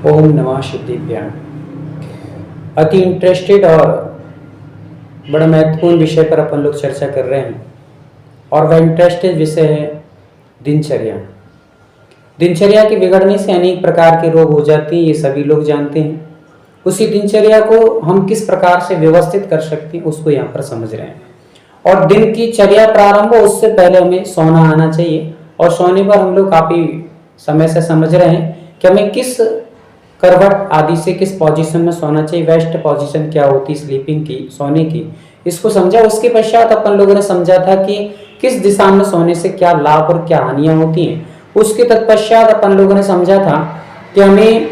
ओम नमः शिवाय। अति इंटरेस्टेड और बड़ा महत्वपूर्ण विषय पर अपन लोग चर्चा कर रहे हैं और वह इंटरेस्टेड विषय है दिनचर्या। दिनचर्या के बिगड़ने से अनेक प्रकार के रोग हो जाते हैं, ये सभी लोग जानते हैं। उसी दिनचर्या को हम किस प्रकार से व्यवस्थित कर सकते हैं उसको यहाँ पर समझ रहे हैं। और दिन की चर्या प्रारंभ हो उससे पहले हमें सोना आना चाहिए, और सोने पर हम लोग काफ़ी समय से समझ रहे हैं कि हमें किस करवट आदि से किस पोजीशन में सोना चाहिए, बेस्ट पोजीशन क्या होती स्लीपिंग की, सोने की, इसको समझा। उसके पश्चात अपन लोगों ने समझा था कि किस दिशा में सोने से क्या लाभ और क्या हानियां होती हैं। उसके तत्पश्चात अपन लोगों ने समझा था कि हमें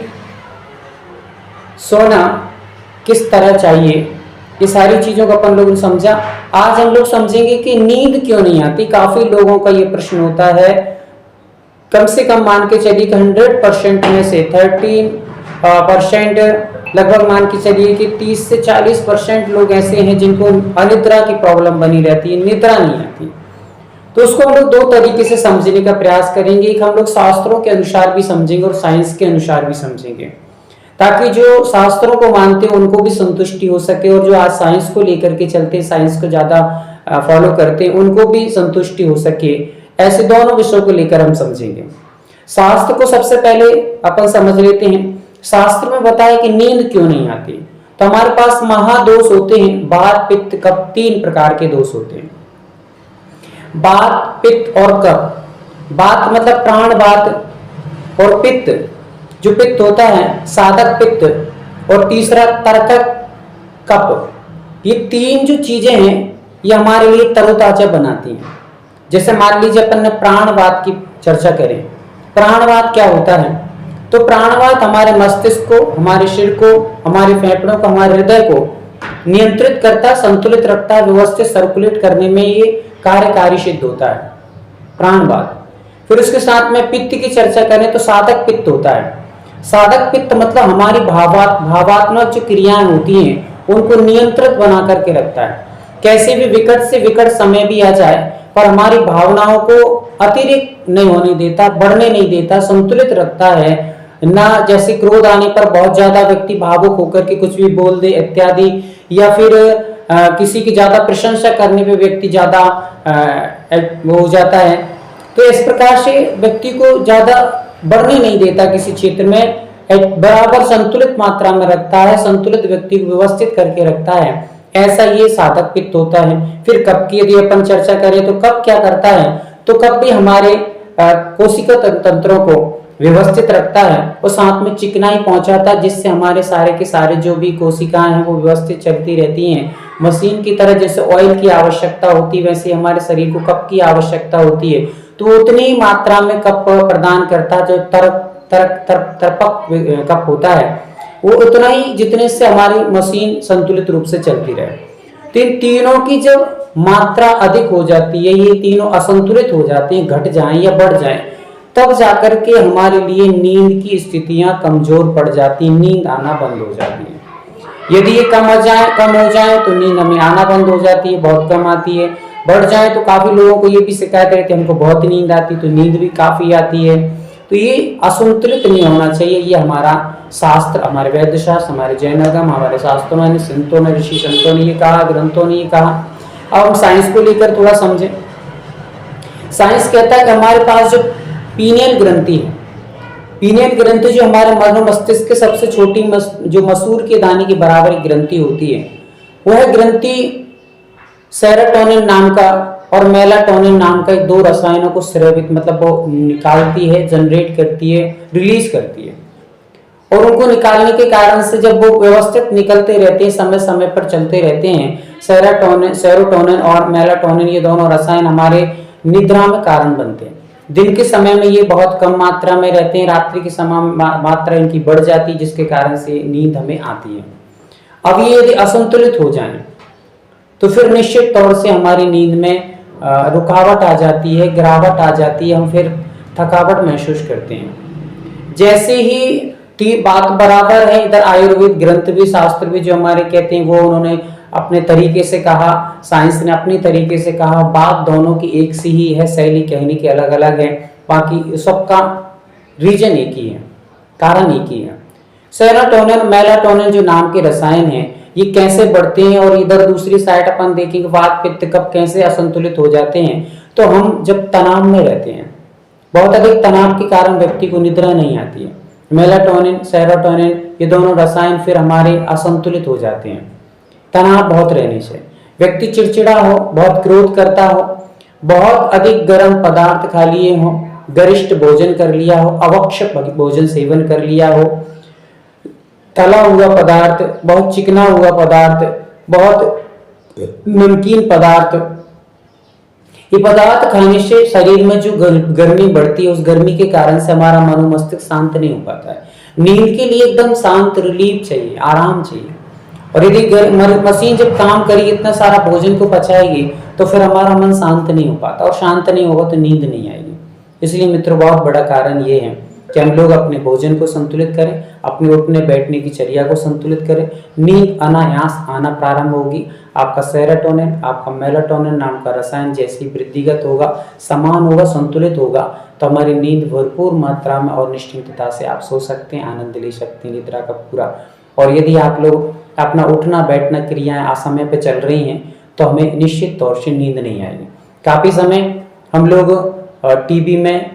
सोना किस तरह चाहिए, ये सारी चीज़ों को अपन लोगों ने समझा। आज हम लोग समझेंगे कि नींद क्यों नहीं आती। काफ़ी लोगों का ये प्रश्न होता है, कम से कम मान के चलिए कि 100% में से 13% लगभग मान के चलिए कि 30 से 40% लोग ऐसे हैं जिनको अनिद्रा की प्रॉब्लम बनी रहती है, निद्रा नहीं आती। तो उसको हम लोग दो तरीके से समझने का प्रयास करेंगे। एक हम लोग शास्त्रों के अनुसार भी समझेंगे और साइंस के अनुसार भी समझेंगे, ताकि जो शास्त्रों को मानते हैं उनको भी संतुष्टि हो सके, और जो आज साइंस को लेकर के चलते हैं, साइंस को ज़्यादा फॉलो करते हैं, उनको भी संतुष्टि हो सके। ऐसे दोनों विषयों को लेकर हम समझेंगे। शास्त्र को सबसे पहले अपन समझ लेते हैं। शास्त्र में बताया कि नींद क्यों नहीं आती। तो हमारे पास महादोष होते हैं, वात पित्त कफ, 3 प्रकार के दोष होते हैं, वात पित्त और कफ। वात मतलब प्राण वात, और पित्त जो पित्त होता है साधक पित्त, और तीसरा तर्कक कफ। ये 3 जो चीजें हैं ये हमारे लिए तरोताजा बनाती हैं। जैसे मान लीजिए अपन ने प्राणवात की चर्चा करें। प्राणवात क्या होता है? तो प्राणवात हमारे मस्तिष्क को, हमारे सिर को, हमारे फेफड़ों को, हमारे हृदय को नियंत्रित करता, संतुलित रखता है, व्यवस्थित सर्कुलेट करने में ये कार्यकारी सिद्ध होता है प्राणवात। फिर उसके साथ में पित्त की चर्चा करें तो साधक पित्त होता है। साधक पित्त मतलब हमारी भावात्मक जो क्रियाएं होती हैं उनको नियंत्रित बना करके रखता है। कैसे भी विकट से विकट समय भी आ जाए पर हमारी भावनाओं को अतिरिक्त नहीं होने देता, बढ़ने नहीं देता, संतुलित रखता है ना। जैसे क्रोध आने पर बहुत ज्यादा व्यक्ति भावुक होकर के कुछ भी बोल दे इत्यादि, या फिर किसी की ज्यादा प्रशंसा करने पे व्यक्ति ज्यादा वो हो जाता है। तो इस प्रकार से व्यक्ति को ज्यादा बढ़ने नहीं देता, किसी क्षेत्र में बराबर संतुलित मात्रा में रखता है, संतुलित व्यक्ति को व्यवस्थित करके रखता है। ऐसा ये साधक पित्त होता है। फिर कफ की यदि अपन चर्चा करें तो कफ क्या करता है? तो कफ भी हमारे कोशिका तंत्रों को व्यवस्थित रखता है और साथ में चिकनाई पहुंचाता है, जिससे हमारे सारे के सारे जो भी कोशिकाएं हैं वो व्यवस्थित चलती रहती हैं। मशीन की तरह जैसे ऑयल की आवश्यकता होती है वैसे हमारे शरीर को कफ की आवश्यकता होती है। तो उतनी ही मात्रा में कफ प्रदान करता है जो तरपक कफ होता है, वो उतना ही जितने से हमारी मशीन संतुलित रूप से चलती रहे। तो इन तीनों की जब मात्रा अधिक हो जाती है, ये तीनों असंतुलित हो जाते हैं, घट जाएं या बढ़ जाएं, तब जाकर के हमारे लिए नींद की स्थितियां कमजोर पड़ जाती, नींद आना बंद हो जाती है। यदि ये कम हो जाए तो नींद हमें आना बंद हो जाती है, बहुत कम आती है। बढ़ जाए तो काफी लोगों को ये भी शिकायत रहती है हमको बहुत नींद आती, तो नींद भी काफी आती है। तो ये असंतुलित नहीं होना चाहिए। ये हमारा शास्त्र, हमारे वैद्य शास्त्र, हमारे जैन धर्म, हमारे शास्त्रों ने, संतों ने, ऋषि संतों ने ये कहा, ग्रंथों ने ये कहा। अब हम साइंस को लेकर थोड़ा समझें। साइंस कहता है कि हमारे पास जो पीनियल ग्रंथि है, पीनियल ग्रंथि जो हमारे मनो मस्तिष्क के सबसे छोटी जो मसूर के दाने के बराबर एक ग्रंथि होती है, वह ग्रंथि सेरोटोनिन नाम का और मेलाटोनिन नाम का 2 रसायनों को स्रावित मतलब वो निकालती है, जनरेट करती है, रिलीज करती है। और उनको निकालने के कारण से जब वो व्यवस्थित निकलते रहते हैं, समय समय पर चलते रहते हैं, सेरोटोनिन और मेलाटोनिन ये दोनों रसायन हमारे निद्रा में कारण बनते हैं। दिन के समय में ये बहुत कम मात्रा में रहते हैं, रात्रि के समय मात्रा इनकी बढ़ जाती है, जिसके कारण से नींद हमें आती है। अब ये यदि असंतुलित हो जाए तो फिर निश्चित तौर से हमारी नींद में रुकावट आ जाती है, गिरावट आ जाती है, हम फिर थकावट महसूस करते हैं। जैसे ही बात बराबर है, इधर आयुर्वेद ग्रंथ भी, शास्त्र भी जो हमारे कहते हैं वो उन्होंने अपने तरीके से कहा, साइंस ने अपनी तरीके से कहा। बात दोनों की एक सी ही है, शैली कहने की अलग अलग है, बाकी सबका रीजन एक ही है, कारण एक ही है। सेरोटोनिन मेलाटोनिन जो नाम के रसायन हैं, ये कैसे बढ़ते हैं और इधर दूसरी साइड अपन देखेंगे वात पित्त कब कैसे असंतुलित हो जाते हैं। तो हम जब तनाव में रहते हैं, बहुत अधिक तनाव के कारण व्यक्ति को निद्रा नहीं आती है। मेलाटोनिन सेरोटोनिन ये दोनों रसायन फिर हमारे असंतुलित हो जाते हैं तनाव बहुत रहने से। व्यक्ति चिड़चिड़ा हो, बहुत क्रोध करता हो, बहुत अधिक गर्म पदार्थ खा लिए हो, गरिष्ठ भोजन कर लिया हो, अवक्ष भोजन सेवन कर लिया हो, तला हुआ पदार्थ, बहुत चिकना हुआ पदार्थ, बहुत नमकीन पदार्थ, ये पदार्थ खाने से शरीर में जो गर्मी बढ़ती है, उस गर्मी के कारण से हमारा मन मस्तिष्क शांत नहीं हो पाता है। नींद के लिए एकदम शांत रिलीफ चाहिए, आराम चाहिए। और यदि मशीन जब काम करेगी, इतना सारा भोजन को पचाएगी, तो फिर हमारा मन शांत नहीं हो पाता, और शांत नहीं होगा तो नींद नहीं आएगी। इसलिए मित्रों, बहुत बड़ा कारण ये है कि हम लोग अपने भोजन को संतुलित करें, अपने उठने बैठने की चर्या को संतुलित करें। नींद अनायास आना प्रारंभ होगी। आपका सेरोटोनिन, आपका मेलाटोनिन नाम का रसायन जैसी वृद्धिगत होगा, समान होगा, संतुलित होगा, तो हमारी नींद भरपूर मात्रा में और निश्चिंतता से आप सो सकते हैं, आनंद ले सकते हैं निद्रा का पूरा। और यदि आप लोग अपना उठना बैठना क्रियाएं असमय पे चल रही हैं, तो हमें निश्चित तौर से नींद नहीं आएगी। काफ़ी समय हम लोग टीवी में,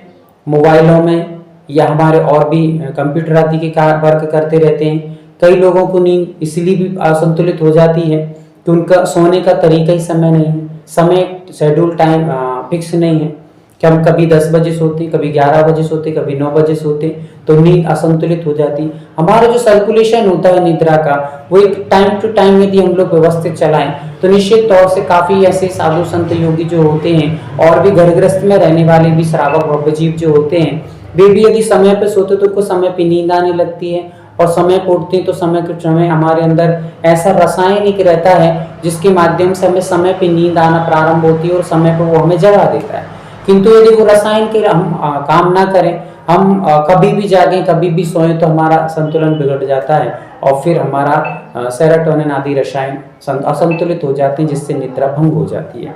मोबाइलों में या हमारे और भी कंप्यूटर आदि के वर्क करते रहते हैं। कई लोगों को नींद इसलिए भी असंतुलित हो जाती है कि उनका सोने का तरीका ही समय नहीं है, समय शेड्यूल टाइम फिक्स नहीं है कि हम कभी 10 बजे सोते, कभी 11 बजे सोते, कभी 9 बजे सोते, तो नींद असंतुलित हो जाती। हमारा जो सर्कुलेशन होता है निद्रा का, वो एक टाइम टू टाइम यदि हम लोग व्यवस्थित चलाएं, तो निश्चित तौर से काफ़ी ऐसे साधु संत योगी जो होते हैं और भी घर गृहस्थ में रहने वाले भी श्रावक भव्यजीव जो होते हैं, वे भी यदि समय पे सोते तो उनको समय पे नींद आने लगती है, और समय पे उठते हैं तो समय के समय हमारे अंदर ऐसा रसायन एक रहता है जिसके माध्यम से हमें समय पे नींद आना प्रारंभ होती है और समय पे वो हमें जगा देता है। किंतु यदि वो रसायन के हम काम ना करें, हम कभी भी जागें, कभी भी सोएं, तो हमारा संतुलन बिगड़ जाता है और फिर हमारा सेरोटोनिन आदि रसायन असंतुलित हो जाते हैं, जिससे निद्रा भंग हो जाती है।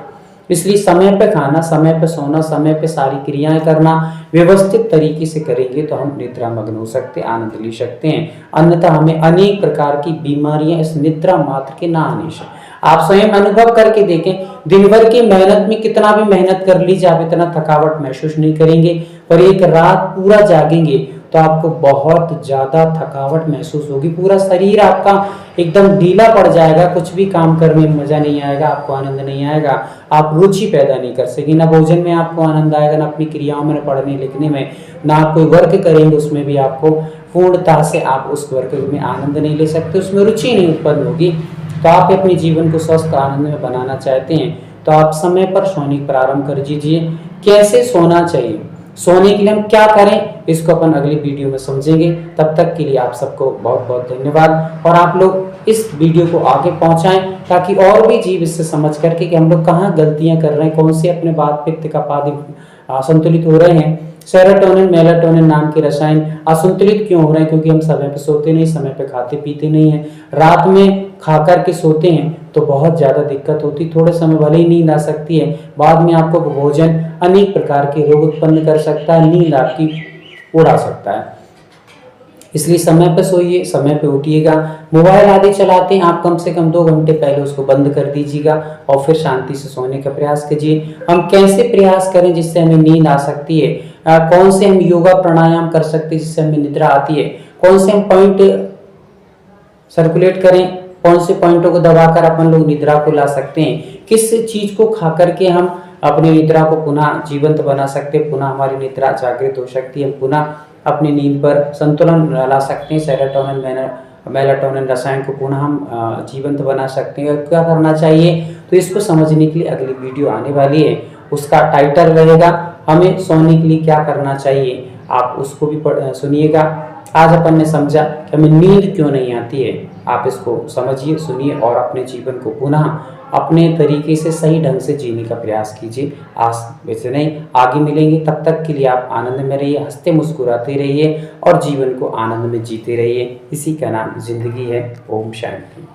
इसलिए समय पे खाना, समय पे सोना, समय पे सारी क्रियाएं करना व्यवस्थित तरीके से करेंगे तो हम निद्रा मग्न हो सकते हैं, आनंद ले सकते हैं। अन्यथा हमें अनेक प्रकार की बीमारियां इस निद्रा मात्र के ना आने से। आप स्वयं अनुभव करके देखें, दिन भर की मेहनत में कितना भी मेहनत कर लीजिए, आप इतना थकावट महसूस नहीं करेंगे, पर एक रात पूरा जागेंगे तो आपको बहुत ज्यादा थकावट महसूस होगी। पूरा शरीर आपका एकदम ढीला पड़ जाएगा, कुछ भी काम करने में मजा नहीं आएगा, आपको आनंद नहीं आएगा, आप रुचि पैदा नहीं कर सकेंगे। ना भोजन में आपको आनंद आएगा, ना अपनी क्रियाओं में, पढ़ने लिखने में, ना आप कोई वर्क करेंगे उसमें भी आपको पूर्णता से आप उस वर्क में आनंद नहीं ले सकते, उसमें रुचि नहीं उत्पन्न होगी। तो आप अपने जीवन को स्वस्थ आनंद में बनाना चाहते हैं तो आप समय पर सोने प्रारंभ कर दीजिए। कैसे सोना चाहिए, सोने के लिए हम क्या करें, इसको अपन अगली वीडियो में समझेंगे। तब तक के लिए आप सबको बहुत बहुत धन्यवाद, और आप लोग इस वीडियो को आगे पहुंचाएं ताकि और भी जीव इससे समझ करके कि हम लोग कहाँ गलतियां कर रहे हैं, कौन से अपने वात पित्त का पादी असंतुलित हो रहे हैं। सेरोटोनिन मेलाटोनिन नाम के रसायन असंतुलित क्यों हो रहे हैं? क्योंकि हम समय पे सोते नहीं, समय पे खाते पीते नहीं है, रात में खा कर के सोते हैं तो बहुत ज़्यादा दिक्कत होती। थोड़े समय भले ही नींद आ सकती है, बाद में आपको भोजन अनेक प्रकार के रोग उत्पन्न कर सकता है, नींद आपकी उड़ा सकता है। इसलिए समय पे सोइए, समय पे उठिएगा। मोबाइल आदि चलाते हैं आप, कम से कम 2 घंटे पहले उसको बंद कर दीजिएगा और फिर शांति से सोने का प्रयास कीजिए। हम कैसे प्रयास करें जिससे हमें नींद आ सकती है, कौन से हम योगा प्राणायाम कर सकते हैं जिससे हमें निद्रा आती है, कौन से हम पॉइंट सर्कुलेट करें, कौन से पॉइंटों को दबाकर अपन लोग निद्रा को ला सकते हैं, किस चीज को खा करके हम अपनी निद्रा को पुनः जीवंत बना सकते हैं, पुनः हमारी निद्रा जागृत हो सकती है, पुनः अपनी नींद पर संतुलन ला सकते हैं, सेरोटोनिन मेलाटोनिन रसायन को पुनः हम जीवंत बना सकते हैं। और क्या करना चाहिए, तो इसको समझने के लिए अगली वीडियो आने वाली है, उसका टाइटल रहेगा हमें सोने के लिए क्या करना चाहिए, आप उसको भी सुनिएगा। आज अपन ने समझा कि हमें नींद क्यों नहीं आती है, आप इसको समझिए, सुनिए और अपने जीवन को पुनः अपने तरीके से सही ढंग से जीने का प्रयास कीजिए। आज वैसे नहीं, आगे मिलेंगे, तब तक के लिए आप आनंद में रहिए, हंसते मुस्कुराते रहिए और जीवन को आनंद में जीते रहिए। इसी का नाम जिंदगी है। ओम शांति।